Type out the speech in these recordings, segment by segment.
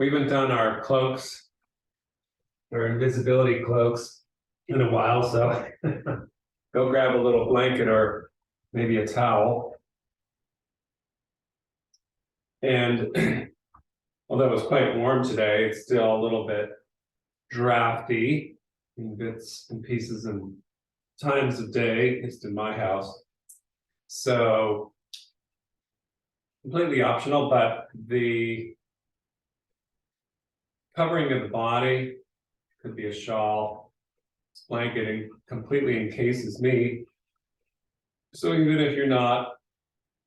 We haven't done our cloaks, our invisibility cloaks, in a while, so go grab a little blanket or maybe a towel. And although it's quite warm today, it's still a little bit drafty in bits and pieces and times of day, at least in my house. So completely optional, but the covering of the body could be a shawl, this blanket completely encases me. So even if you're not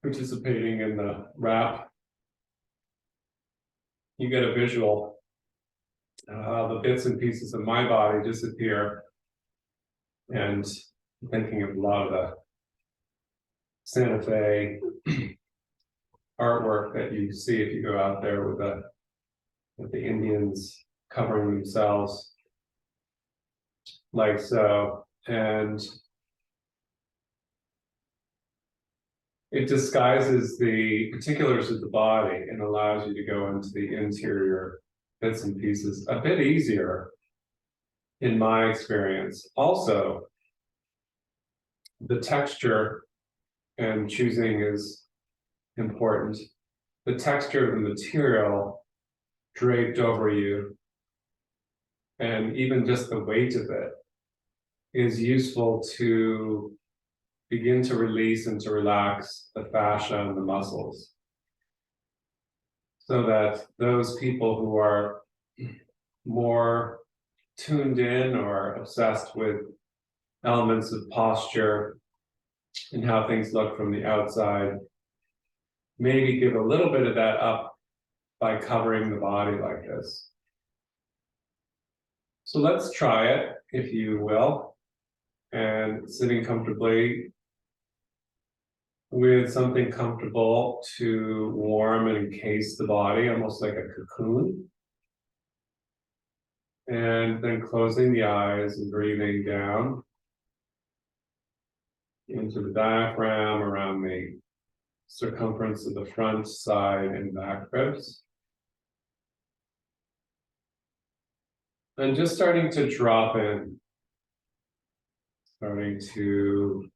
participating in the wrap, you get a visual. The bits and pieces of my body disappear. And thinking of a lot of the Santa Fe artwork that you see if you go out there with the Indians covering themselves like so. And it disguises the particulars of the body and allows you to go into the interior bits and pieces a bit easier, in my experience. Also, the texture and choosing is important. The texture of the material draped over you, and even just the weight of it, is useful to begin to release and to relax the fascia and the muscles, so that those people who are more tuned in or obsessed with elements of posture and how things look from the outside, maybe give a little bit of that up by covering the body like this. So let's try it, if you will, and sitting comfortably with something comfortable to warm and encase the body, almost like a cocoon. And then closing the eyes and breathing down into the diaphragm, around the circumference of the front, side, and back ribs. And just starting to drop in, starting to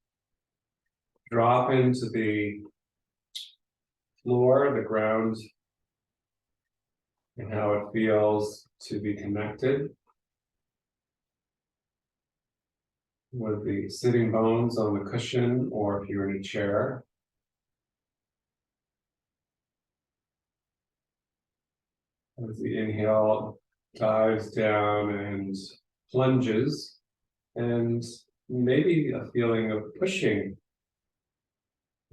drop into the floor, the ground, and how it feels to be connected with the sitting bones on the cushion, or if you're in a chair. As the inhale dives down and plunges, and maybe a feeling of pushing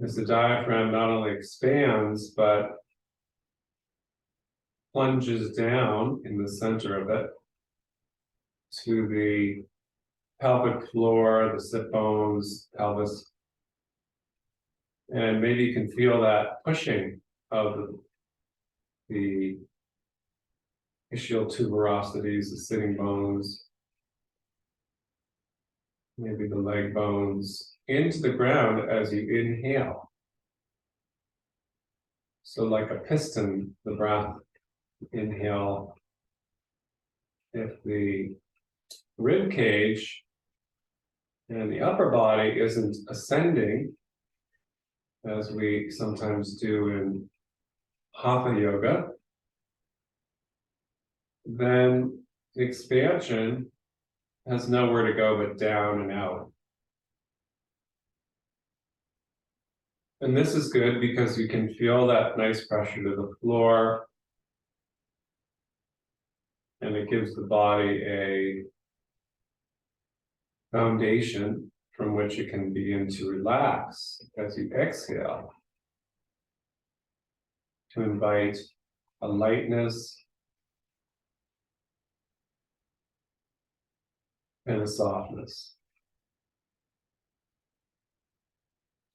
as the diaphragm not only expands, but plunges down in the center of it to the pelvic floor, the sit bones, pelvis. And maybe you can feel that pushing of the ischial tuberosities, the sitting bones, maybe the leg bones, into the ground as you inhale. So like a piston, the breath, inhale. If the rib cage and the upper body isn't ascending, as we sometimes do in Hatha yoga, then the expansion has nowhere to go but down and out. And this is good because you can feel that nice pressure to the floor, and it gives the body a foundation from which it can begin to relax as you exhale, to invite a lightness and a softness.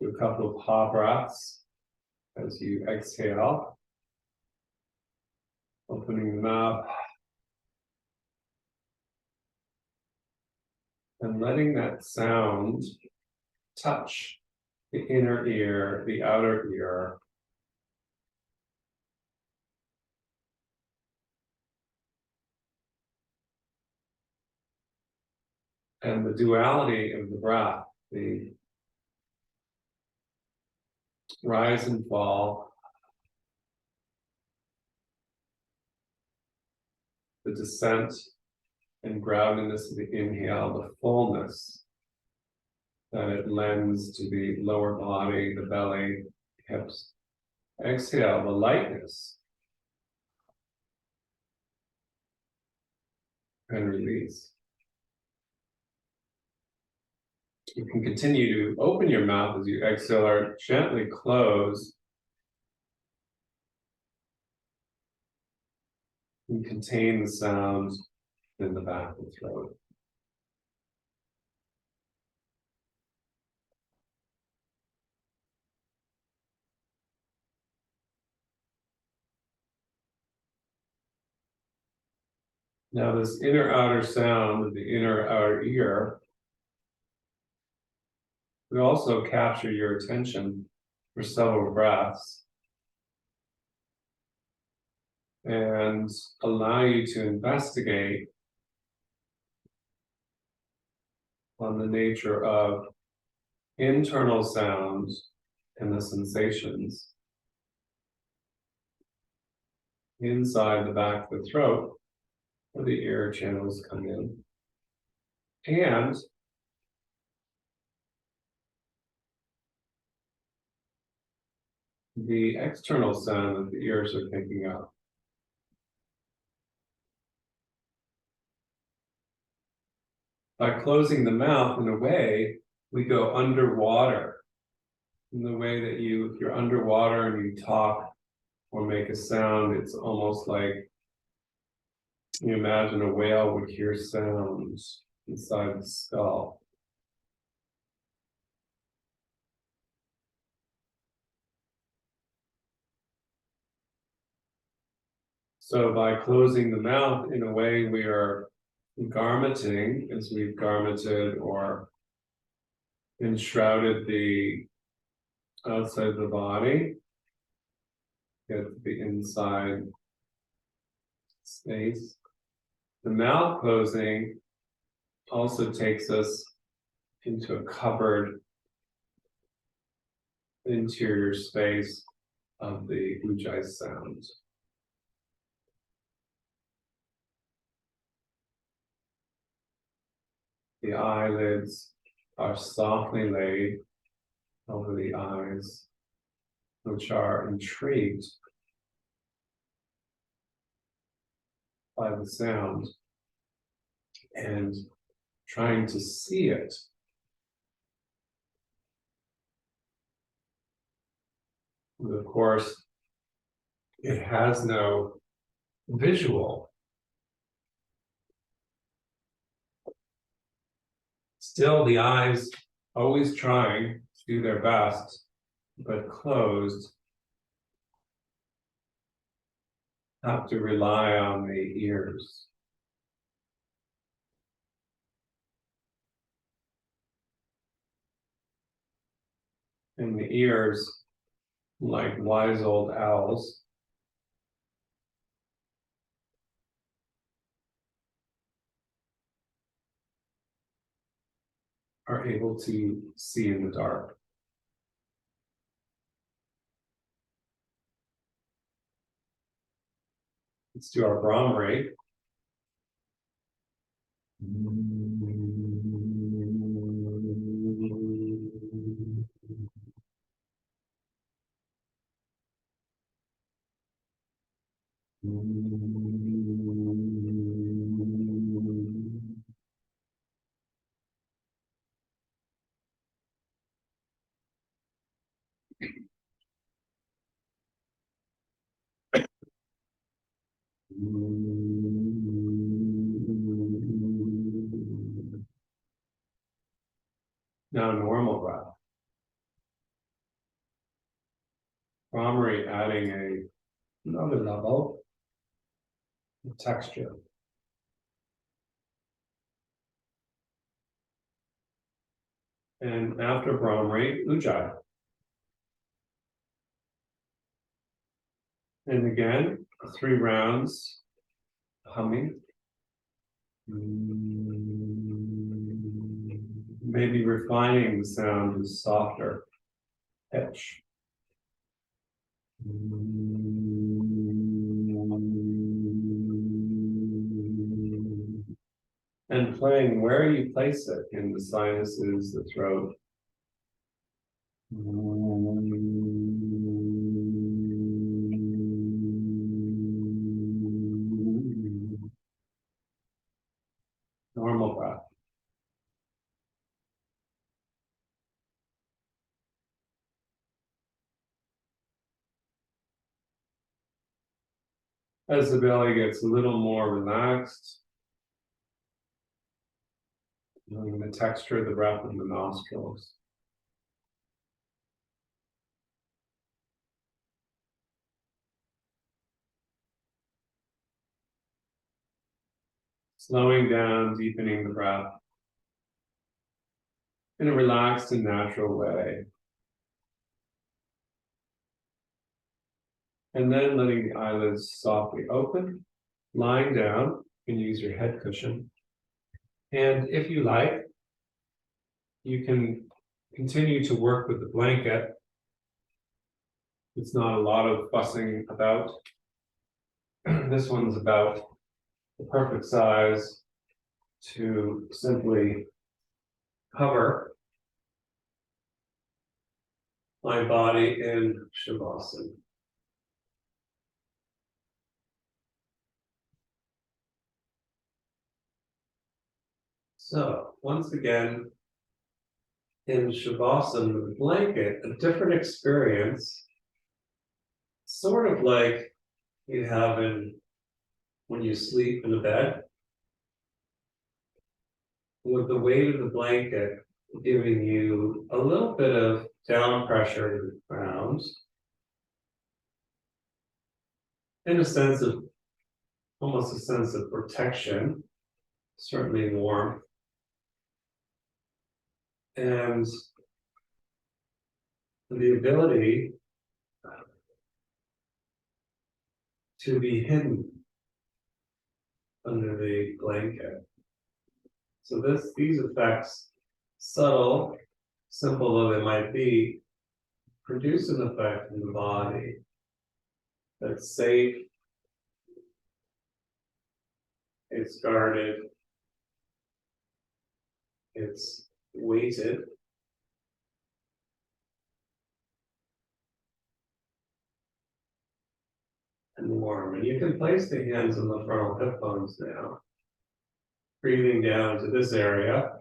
Do a couple of hot breaths as you exhale, opening the mouth and letting that sound touch the inner ear, the outer ear, and the duality of the breath, the rise and fall, the descent and groundedness of the inhale, the fullness that it lends to the lower body, the belly, hips. Exhale, the lightness, and release. You can continue to open your mouth as you exhale or gently close and contain the sound in the back of the throat. Now this inner outer sound of the inner outer ear will also capture your attention for several breaths and allow you to investigate on the nature of internal sounds and the sensations inside the back of the throat where the air channels come in, and the external sound that the ears are picking up. By closing the mouth, in a way, we go underwater. In the way that if you're underwater and you talk or make a sound, it's almost like you imagine a whale would hear sounds inside the skull. So by closing the mouth, in a way, we are garmenting, as we've garmented or enshrouded the outside of the body, get the inside space. The mouth closing also takes us into a covered interior space of the ujjayi sound. The eyelids are softly laid over the eyes, which are intrigued by the sound and trying to see it. And of course, it has no visual. Still, the eyes always trying to do their best, but closed, have to rely on the ears. And the ears, like wise old owls, are able to see in the dark. Let's do our Brahmari. Now normal breath. Brahmari adding another level of texture. And after Brahmari, Ujjayi. And again, 3 rounds, humming. maybe refining the sound to softer pitch. And playing where you place it in the sinuses, the throat. Normal breath. As the belly gets a little more relaxed, the texture of the breath in the nostrils. Slowing down, deepening the breath in a relaxed and natural way. And then letting the eyelids softly open, lying down, you can use your head cushion. And if you like, you can continue to work with the blanket. It's not a lot of fussing about. This one's about the perfect size to simply cover my body in Shavasana. So once again, in Shavasana, the blanket, a different experience, sort of like you have when you sleep in a bed, with the weight of the blanket giving you a little bit of down pressure to the ground, in a sense of, almost a sense of protection, certainly warmth, and the ability to be hidden under the blanket. So these effects, subtle, simple though they might be, produce an effect in the body that's safe, it's guarded, it's weighted, and warm. And you can place the hands on the frontal hip bones now, breathing down to this area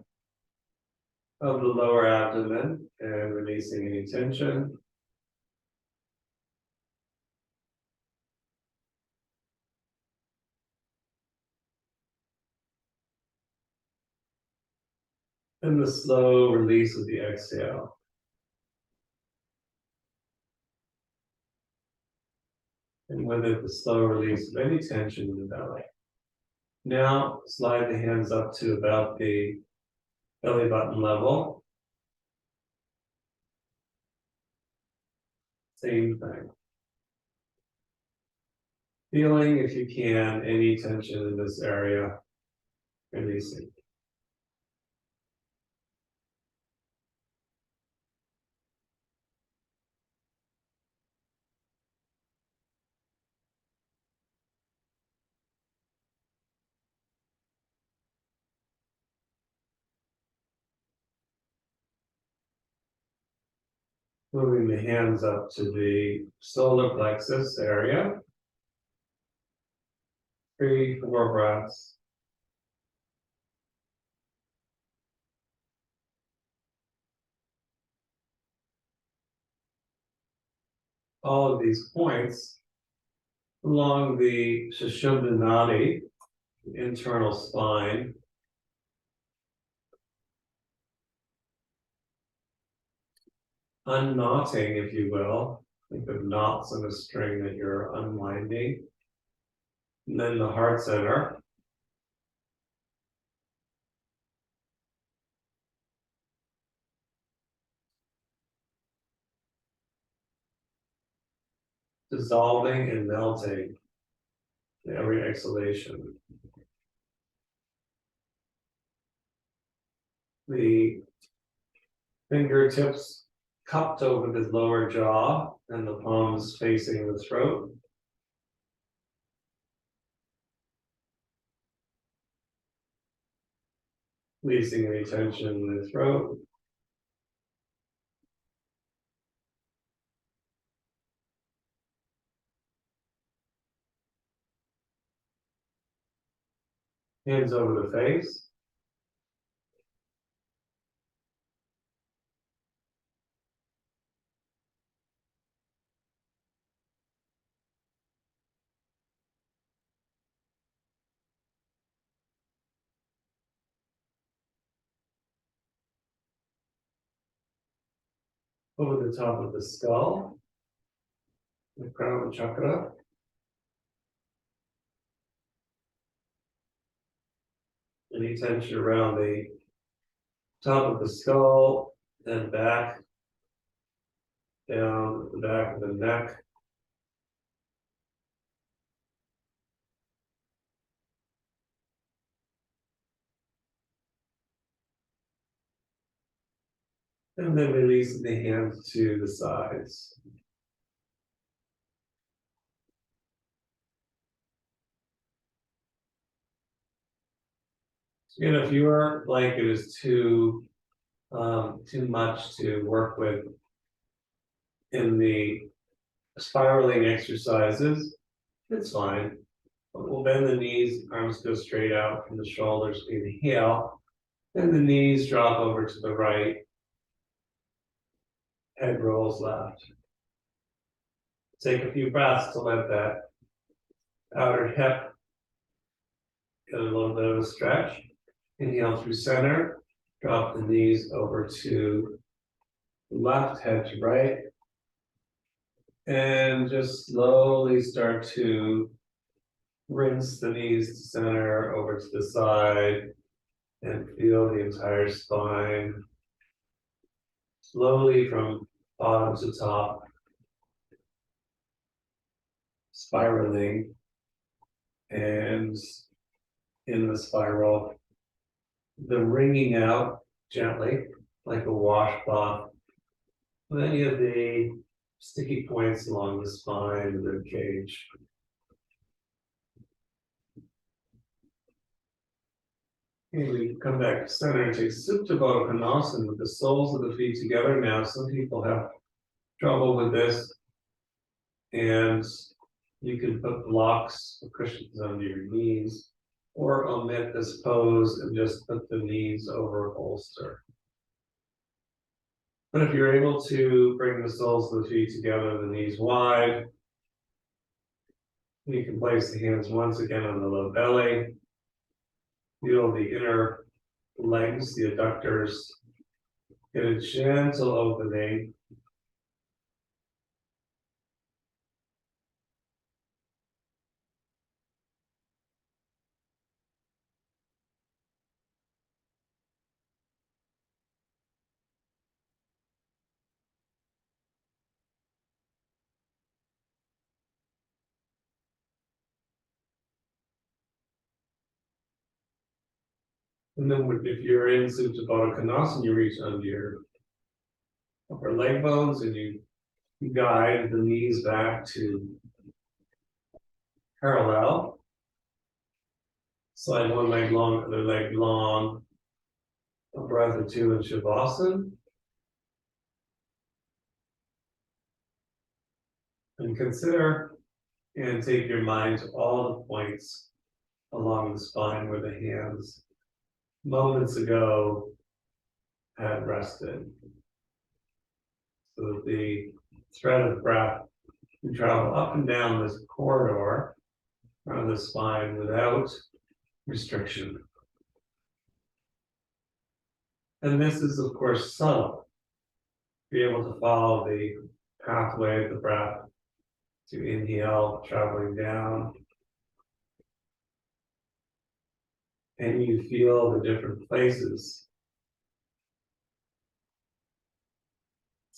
of the lower abdomen and releasing any tension. And the slow release of the exhale. And with it, the slow release of any tension in the belly. Now, slide the hands up to about the belly button level. Same thing. Feeling, if you can, any tension in this area, releasing. Moving the hands up to the solar plexus area. 3, 4 breaths. All of these points along the Sushumna Nadi, the internal spine, unknotting, if you will. Think of knots in a string that you're unwinding. And then the heart center. Dissolving and melting in every exhalation. The Fingertips cupped over the lower jaw and the palms facing the throat. Releasing any tension in the throat. Hands over the face. Over the top of the skull. The crown chakra. Any tension around the top of the skull, then back, down the back of the neck. And then releasing the hands to the sides. And if your blanket is too much to work with in the spiraling exercises, it's fine. But we'll bend the knees, arms go straight out from the shoulders, inhale, and the knees drop over to the right, head rolls left. Take a few breaths to let that outer hip get a little bit of a stretch. Inhale through center, drop the knees over to left, head to right. And just slowly start to rinse the knees to center, over to the side, and feel the entire spine. Slowly from bottom to top, spiraling, and in the spiral, the wringing out gently, like a washcloth, of any of the sticky points along the spine, the rib cage. Okay, we come back to center and take Supta Baddha Konasana with the soles of the feet together. Now, some people have trouble with this, and you can put blocks or cushions under your knees, or omit this pose and just put the knees over a bolster. But if you're able to bring the soles of the feet together, the knees wide, you can place the hands once again on the low belly. Feel the inner legs, the adductors, get a gentle opening. And then if you're in Supta Baddha Konasana, you reach under your upper leg bones and you guide the knees back to parallel. Slide one leg long, other leg long. A breath or two in Shavasana. And consider and take your mind to all the points along the spine where the hands moments ago had rested. So that the thread of breath can travel up and down this corridor around the spine without restriction. And this is, of course, subtle. Be able to follow the pathway of the breath to inhale, traveling down. And you feel the different places.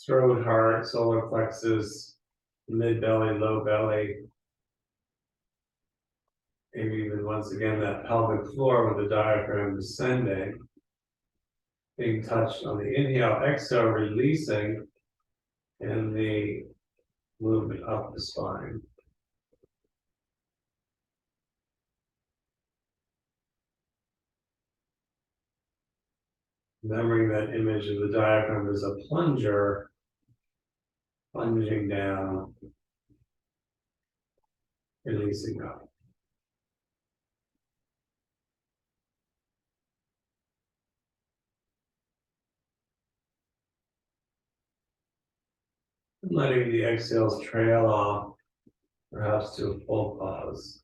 Throat, heart, solar plexus, mid belly, low belly. Maybe even once again that pelvic floor with the diaphragm descending. being touched on the inhale, exhale, releasing, and the movement up the spine. Remembering that image of the diaphragm as a plunger, plunging down, releasing up. And letting the exhales trail off, perhaps to a full pause.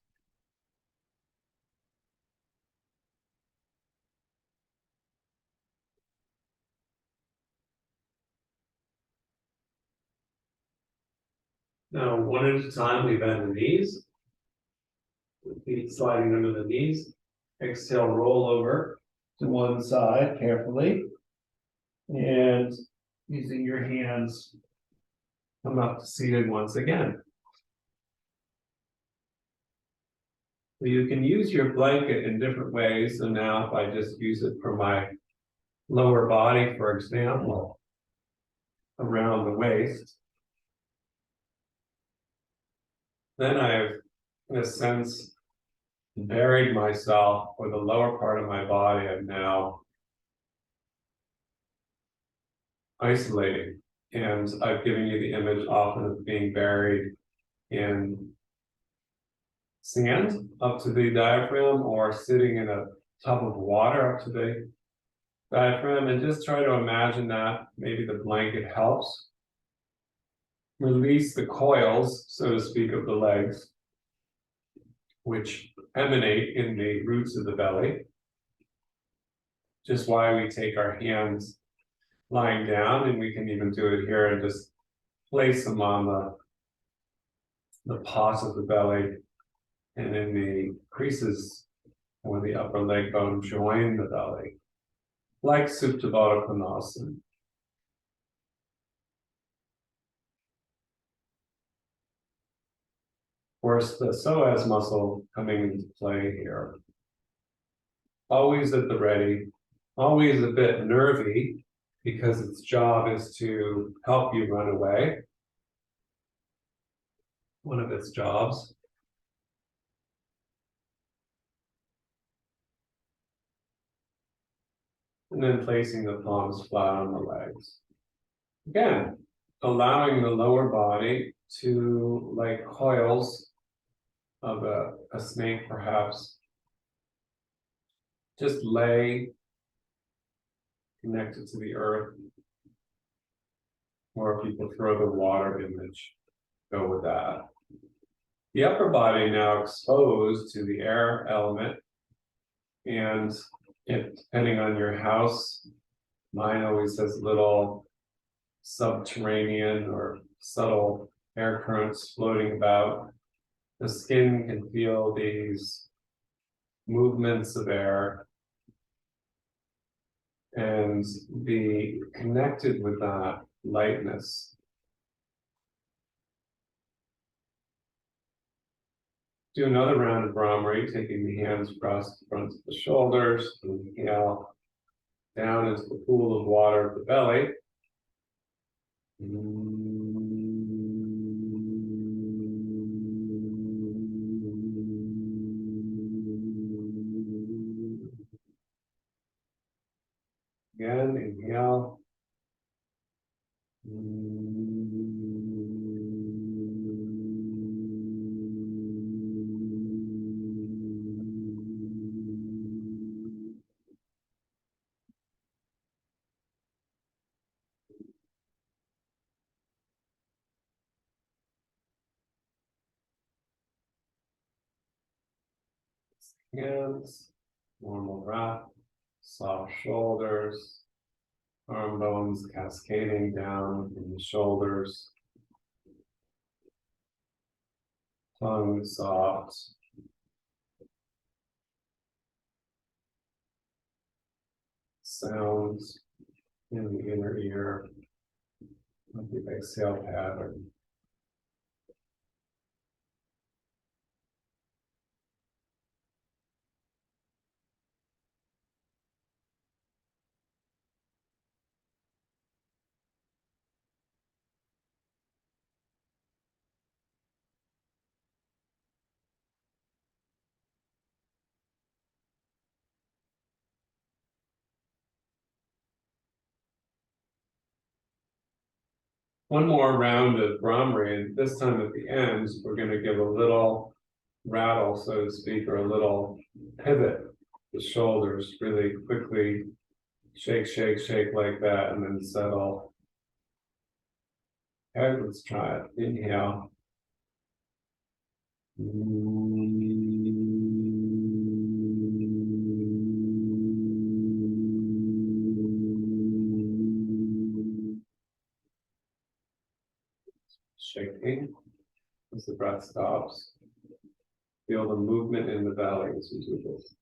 Now, one at a time, we bend the knees, the feet sliding under the knees. Exhale, roll over to one side carefully. And using your hands, come up to seated once again. So you can use your blanket in different ways. So now if I just use it for my lower body, for example, around the waist, then I've, in a sense, buried myself, or the lower part of my body I'm now isolating. And I've given you the image often of being buried in sand up to the diaphragm, or sitting in a tub of water up to the diaphragm, and just try to imagine that maybe the blanket helps. Release the coils, so to speak, of the legs, which emanate in the roots of the belly. Just why we take our hands lying down, and we can even do it here and just place them on the pause of the belly, and in the creases where the upper leg bone join the belly, like Supta Baddha Konasana. Of course, the psoas muscle coming into play here. Always at the ready, always a bit nervy, because its job is to help you run away. One of its jobs. And then placing the palms flat on the legs. Again, allowing the lower body to, like coils of a snake perhaps, just lay connected to the earth. Or if you prefer the water image, go with that. The upper body now exposed to the air element, and depending on your house, mine always has little subterranean or subtle air currents floating about. The skin can feel these movements of air and be connected with that lightness. Do another round of Brahmari, taking the hands across the front of the shoulders. Inhale down into the pool of water of the belly. Again, inhale. Hands, normal breath, soft shoulders, arm bones cascading down from the shoulders, tongue soft, sounds in the inner ear of the exhale pattern. one more round of Brahmari, and this time at the end, we're going to give a little rattle, so to speak, or a little pivot. The shoulders really quickly shake, shake, shake like that, and then settle. Okay, let's try it. Inhale. Shaking as the breath stops. Feel the movement in the belly as we do this.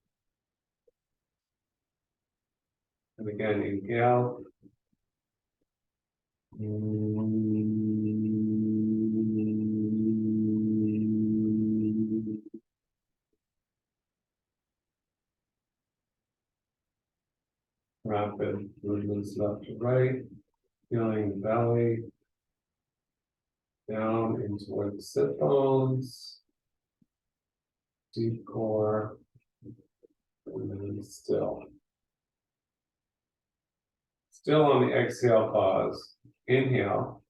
And again, inhale. Rapid movements left to right, feeling the belly down in toward the sit bones, deep core, and then still. Still on the exhale pause. Inhale.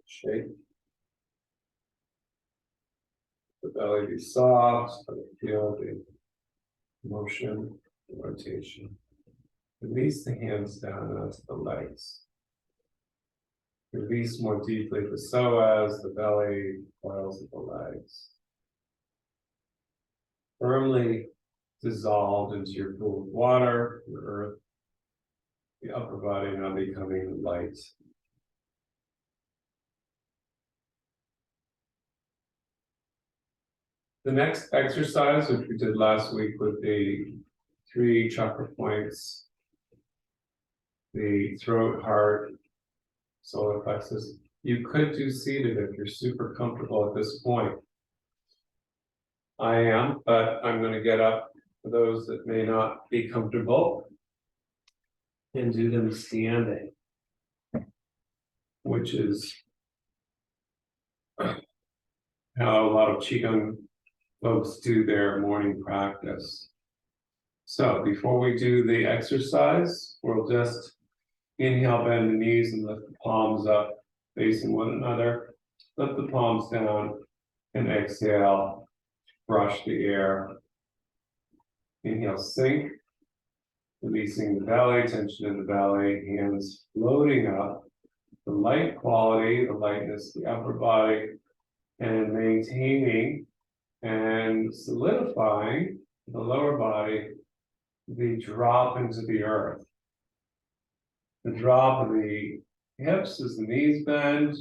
Shake. The belly be soft, but feel the motion, the rotation. Release the hands down onto the legs. Release more deeply the psoas, the belly, coils of the legs. Firmly dissolved into your pool of water, your earth, the upper body now becoming light. The next exercise, which we did last week with the 3 chakra points, the throat, heart, solar plexus, you could do seated if you're super comfortable at this point. I am, but I'm going to get up for those that may not be comfortable and do them standing, which is how a lot of Qigong folks do their morning practice. So before we do the exercise, we'll just inhale, bend the knees and lift the palms up, facing one another. Lift the palms down and exhale, brush the air. Inhale, sink, releasing the belly, tension in the belly, hands floating up. The light quality, the lightness, the upper body, and maintaining and solidifying the lower body, the drop into the earth. The drop of the hips as the knees bend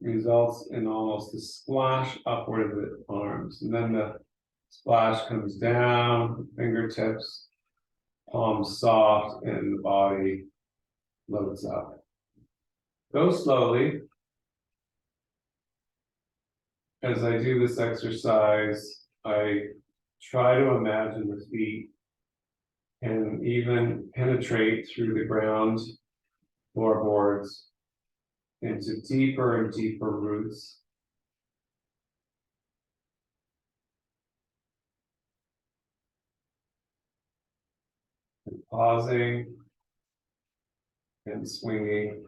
results in almost a splash upward of the arms. And then the splash comes down, fingertips, palms soft, and the body loads up. Go slowly. As I do this exercise, I try to imagine the feet and even penetrate through the ground floorboards into deeper and deeper roots. And pausing and swinging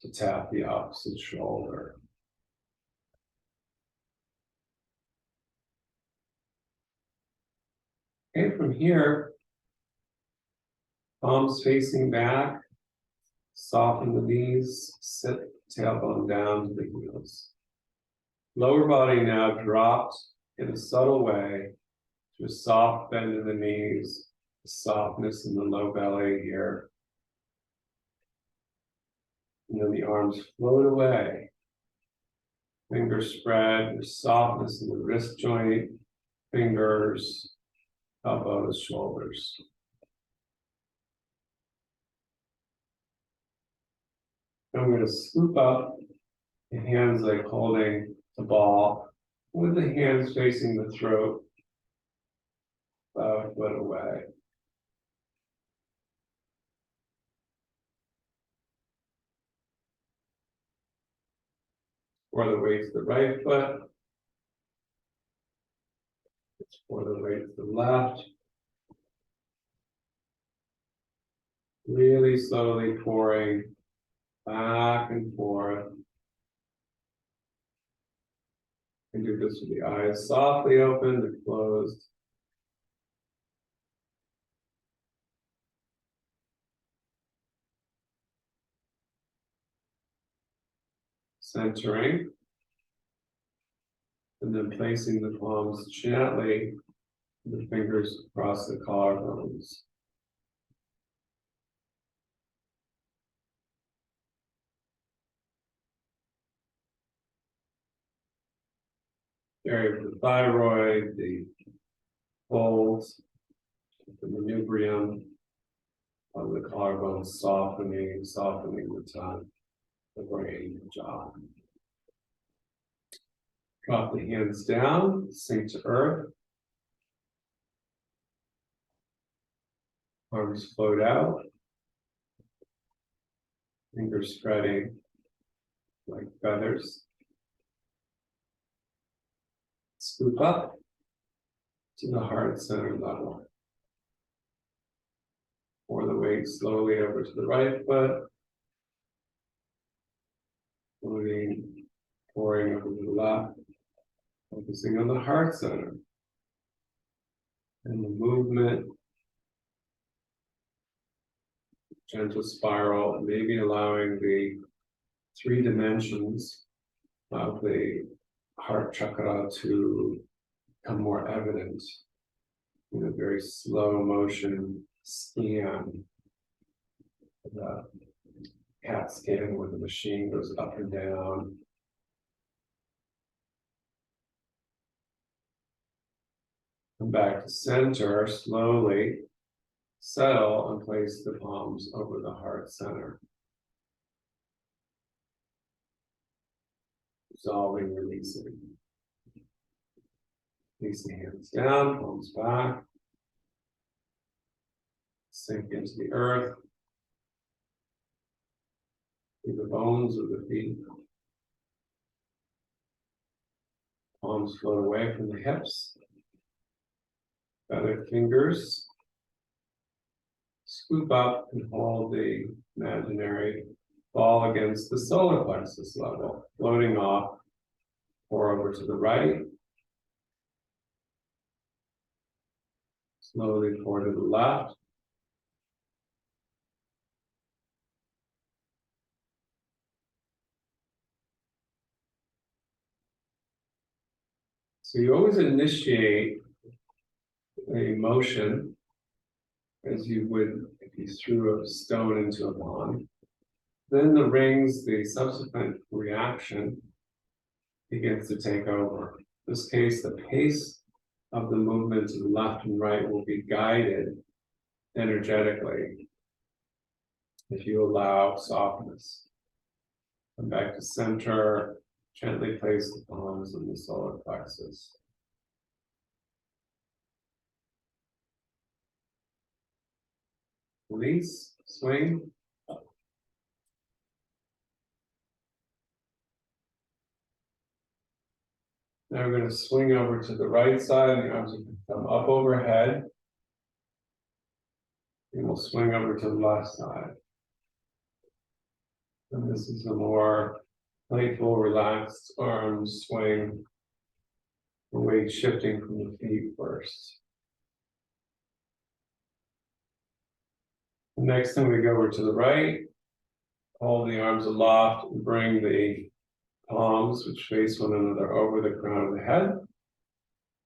to tap the opposite shoulder. Okay, from here, palms facing back, soften the knees, sit tailbone down to the heels. Lower body now dropped in a subtle way to a soft bend in the knees, softness in the low belly here. And then the arms float away. Fingers spread, there's softness in the wrist joint, fingers, elbows, shoulders. I'm going to scoop up the hands like holding the ball, with the hands facing the throat, about a foot away. Pour the weight to the right foot. Pour the weight to the left. Really slowly pouring back and forth. And do this with the eyes softly open and closed. Centering. And then placing the palms gently, the fingers across the collarbones. Area of the thyroid, the folds, the manubrium of the collarbone, softening the tongue, the brain, the jaw. Drop the hands down, sink to earth. Arms float out. Fingers spreading like feathers. Scoop up to the heart center level. Pour the weight slowly over to the right foot. Pouring over to the left. Focusing on the heart center. And the movement. Gentle spiral, maybe allowing the 3 dimensions of the heart chakra to become more evident in a very slow motion scan. The CAT scan where the machine goes up and down. Come back to center slowly. Settle and place the palms over the heart center. Dissolving, releasing. Release the hands down, palms back. Sink into the earth. Through the bones of the feet. Palms float away from the hips. Feathered fingers. Scoop up and hold the imaginary ball against the solar plexus level, floating off. Pour over to the right. Slowly pour to the left. So you always initiate a motion as you would if you threw a stone into a pond. Then the rings, the subsequent reaction begins to take over. In this case, the pace of the movement to the left and right will be guided energetically if you allow softness. Come back to center, gently place the palms in the solar plexus. Release, swing. Now we're going to swing over to the right side, and the arms will come up overhead. And we'll swing over to the left side. And this is a more playful, relaxed arm swing. The weight shifting from the feet first. Next time we go over to the right, hold the arms aloft and bring the palms, which face one another, over the crown of the head.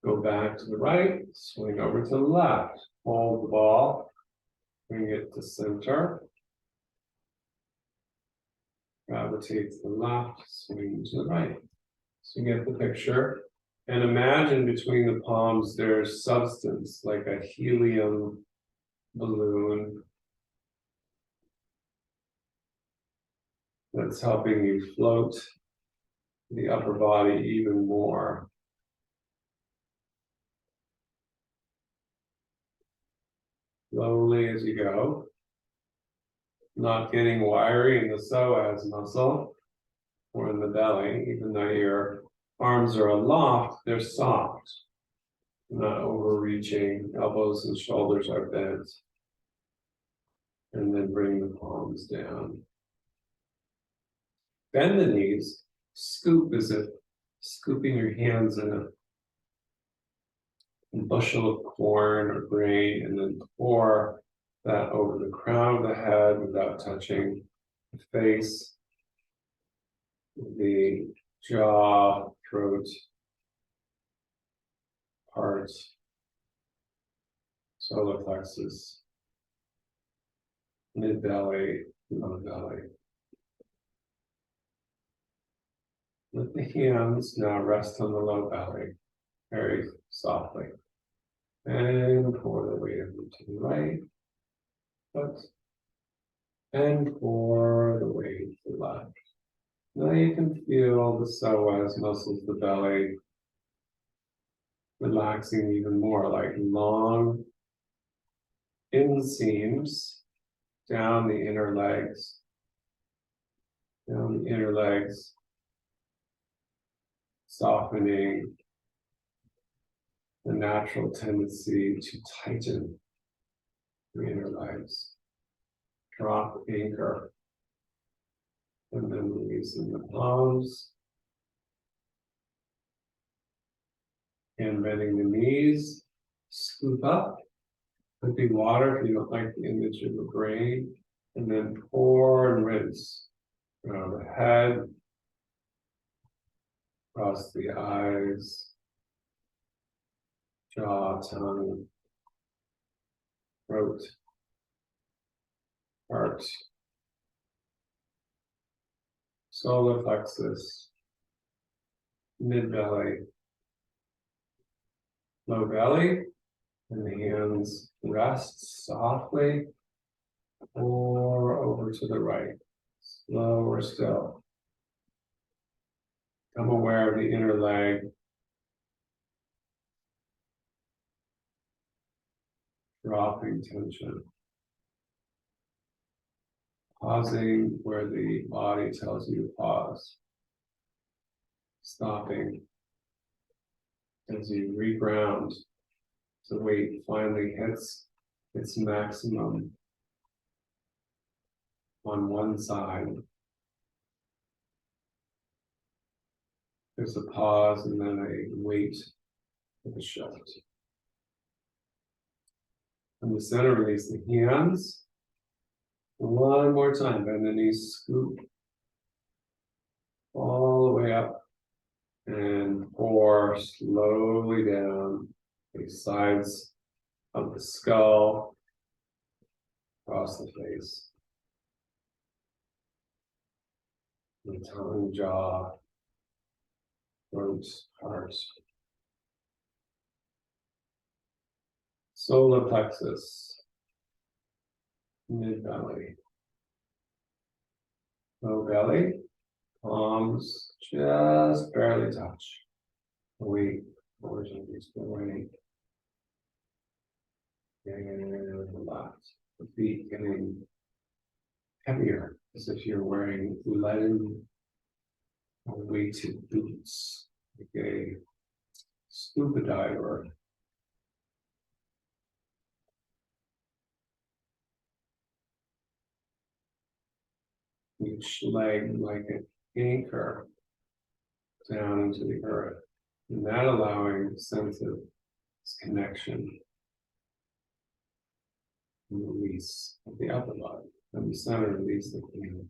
Go back to the right, swing over to the left. Hold the ball, bring it to center. Gravitate to the left, swing to the right. So you get the picture. And imagine between the palms there's substance, like a helium balloon that's helping you float the upper body even more. Slowly as you go, not getting wiry in the psoas muscle. or in the belly, even though your arms are aloft, they're soft, not overreaching, elbows and shoulders are bent. And then bring the palms down. Bend the knees, scoop as if scooping your hands in a bushel of corn or grain, and then pour that over the crown of the head without touching the face, the jaw, throat, heart, solar plexus, mid belly, low belly. Let the hands now rest on the low belly very softly. And pour the weight over to the right foot. And pour the weight to the left. Now you can feel the psoas muscles of the belly relaxing even more, like long inseams down the inner legs. Down the inner legs, softening the natural tendency to tighten the inner legs. Drop anchor. And then releasing the palms. And bending the knees. Scoop up. Could be water if you don't like the image of the brain. And then pour and rinse around the head. Across the eyes. Jaw, tongue. Throat. Heart. Solar plexus, mid belly, low belly, and the hands rest softly or over to the right, slower still. Become aware of the inner leg, dropping tension. Pausing where the body tells you to pause. Stopping as you reground. The weight finally hits its maximum on one side. There's a pause and then a wait for the shift. From the center, release the hands. One more time, bend the knees, scoop all the way up and pour slowly down the sides of the skull, across the face, the tongue, jaw, throat, heart. Solar plexus, mid belly, low belly, palms just barely touch. Weight, release the weight. And relax. The feet getting heavier, as if you're wearing leaden weighted boots, like a scuba diver. Each leg like an anchor down into the earth, and that allowing a sense of this connection and release of the upper body, and the center release the hands.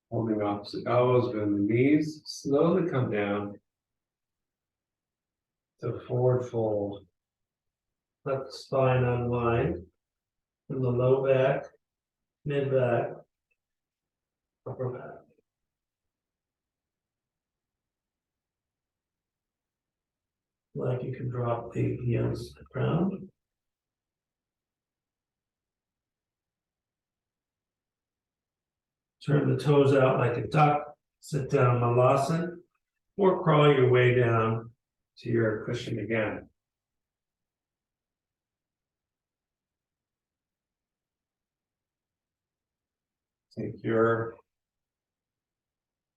Holding opposite elbows, bend the knees, slowly come down to forward fold. Let the spine unwind from the low back, mid back, upper back. Like you can drop the hands to the ground. Turn the toes out like a duck, sit down malasana, or crawl your way down to your cushion again. take your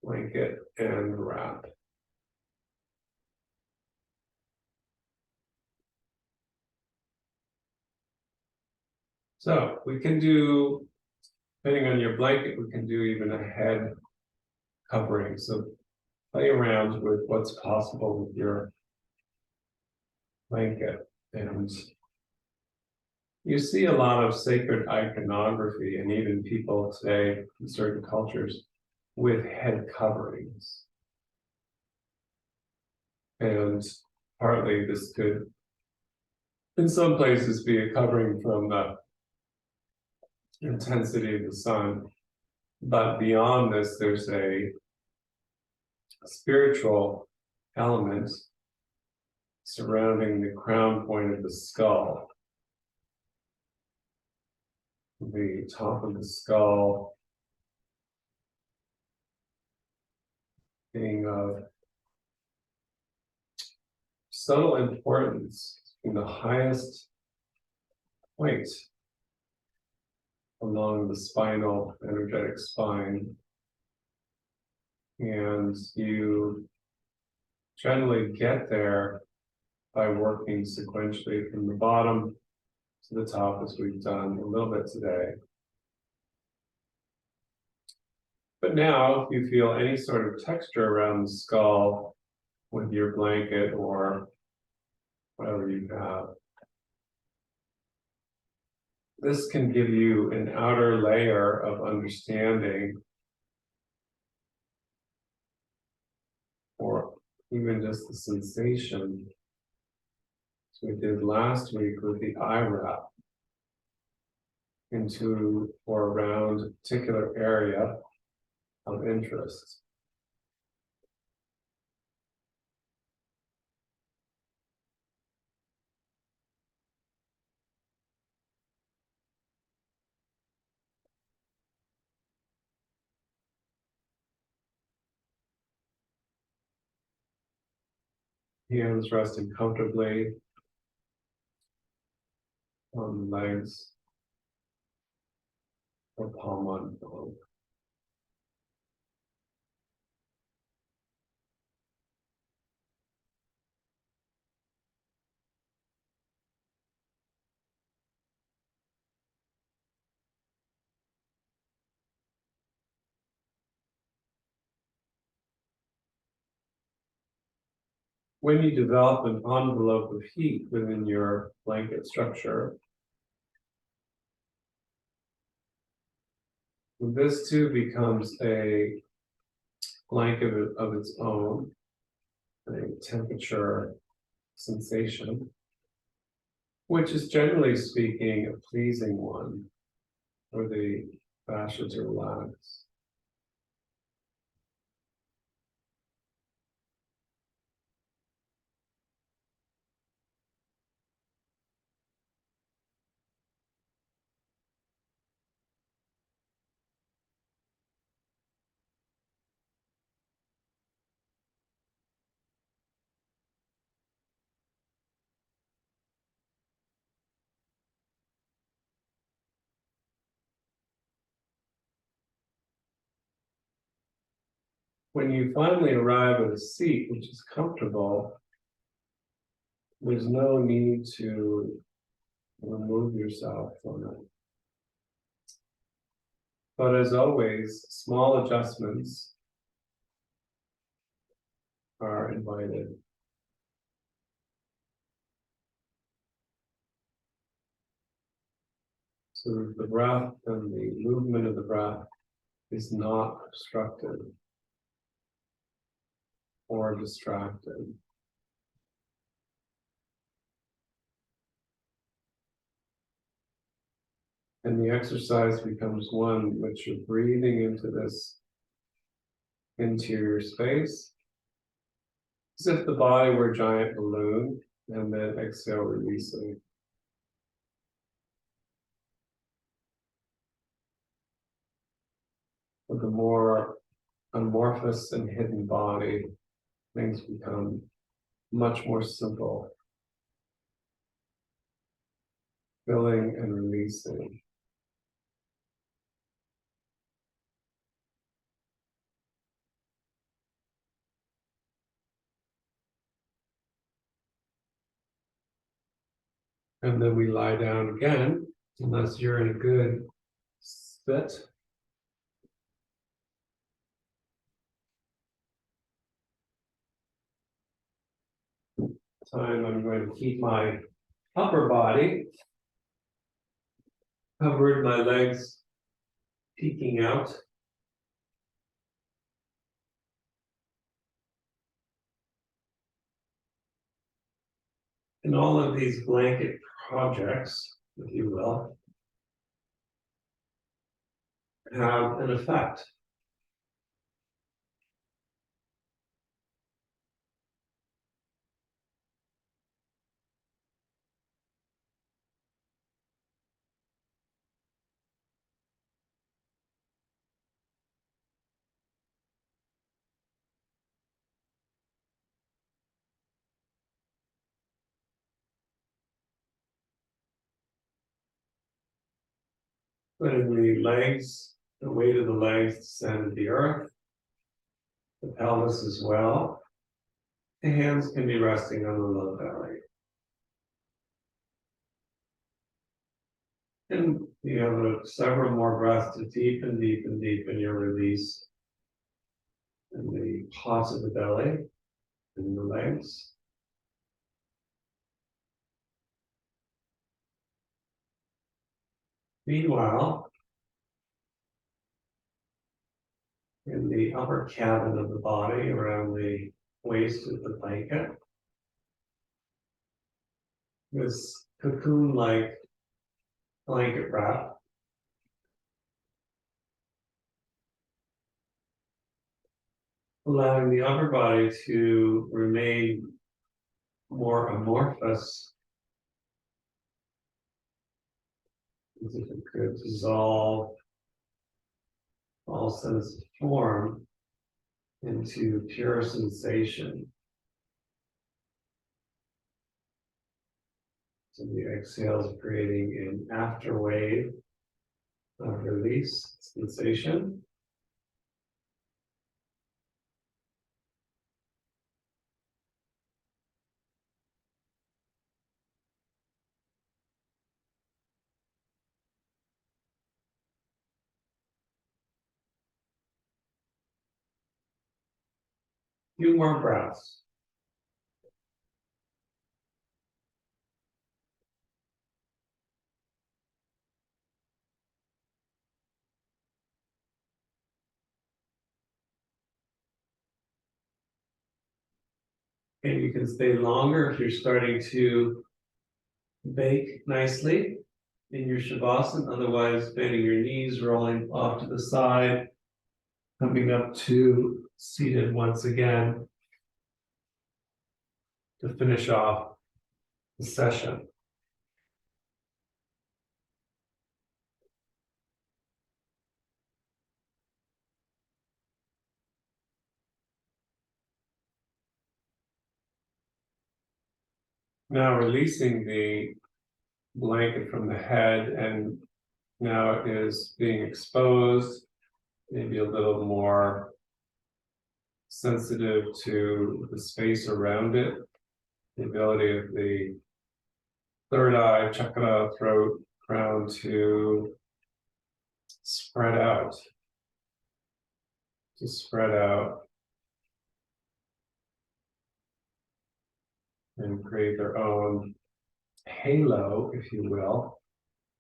blanket and wrap. So we can do, depending on your blanket, we can do even a head covering. So play around with what's possible with your blanket. And you see a lot of sacred iconography, and even people today in certain cultures with head coverings. And partly this could, in some places, be a covering from the intensity of the sun. But beyond this, there's a spiritual element surrounding the crown point of the skull. The top of the skull being of subtle importance in the highest point along the spinal, energetic spine. And you generally get there by working sequentially from the bottom to the top, as we've done a little bit today. But now, if you feel any sort of texture around the skull with your blanket or whatever you have, this can give you an outer layer of understanding, or even just the sensation, as we did last week with the eye wrap, into or around a particular area of interest. Hands resting comfortably on the legs or palm on palm. When you develop an envelope of heat within your blanket structure, this too becomes a blanket of its own, a temperature sensation, which is generally speaking a pleasing one for the fascia to relax. When you finally arrive at a seat which is comfortable, there's no need to remove yourself from it. But as always, small adjustments are invited. So the breath and the movement of the breath is not obstructed or distracted. And the exercise becomes one in which you're breathing into this interior space, as if the body were a giant balloon, and then exhale, releasing. With the more amorphous and hidden body, things become much more simple, filling and releasing. And then we lie down again, unless you're in a good sit. Time I'm going to keep my upper body covered, my legs peeking out. And all of these blanket projects, if you will, have an effect. Letting the legs, the weight of the legs descend to the earth, the pelvis as well. The hands can be resting on the low belly. And you have several more breaths to deepen, deepen, deepen your release in the pause of the belly and the legs. Meanwhile, in the upper cabin of the body, around the waist of the blanket, this cocoon-like blanket wrap, allowing the upper body to remain more amorphous, as if it could dissolve all sense of form into pure sensation. So the exhale is creating an after wave of release sensation. Few more breaths. And you can stay longer if you're starting to bake nicely in your Shavasana, otherwise bending your knees, rolling off to the side, coming up to seated once again to finish off the session. Now releasing the blanket from the head, and now it is being exposed, maybe a little more sensitive to the space around it, the ability of the third eye, chakra, throat, crown to spread out, and create their own halo, if you will,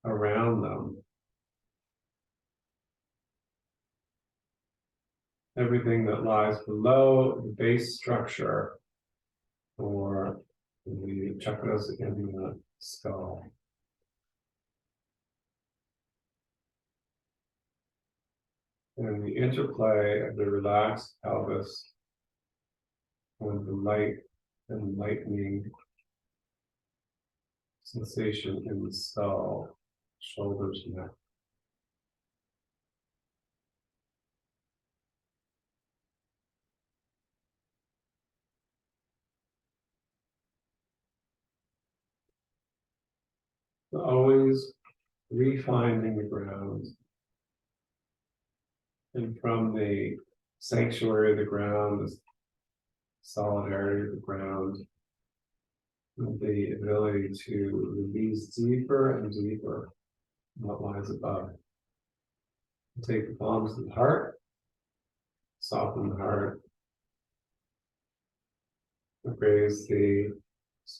around them. Everything that lies below the base structure or the chakras in the skull. And the interplay of the relaxed pelvis with the light and lightening sensation in the skull, shoulders, neck. So always refinding the ground. And from the sanctuary of the ground, the solidarity of the ground, the ability to release deeper and deeper what lies above. Take the palms of the heart, soften the heart, raise the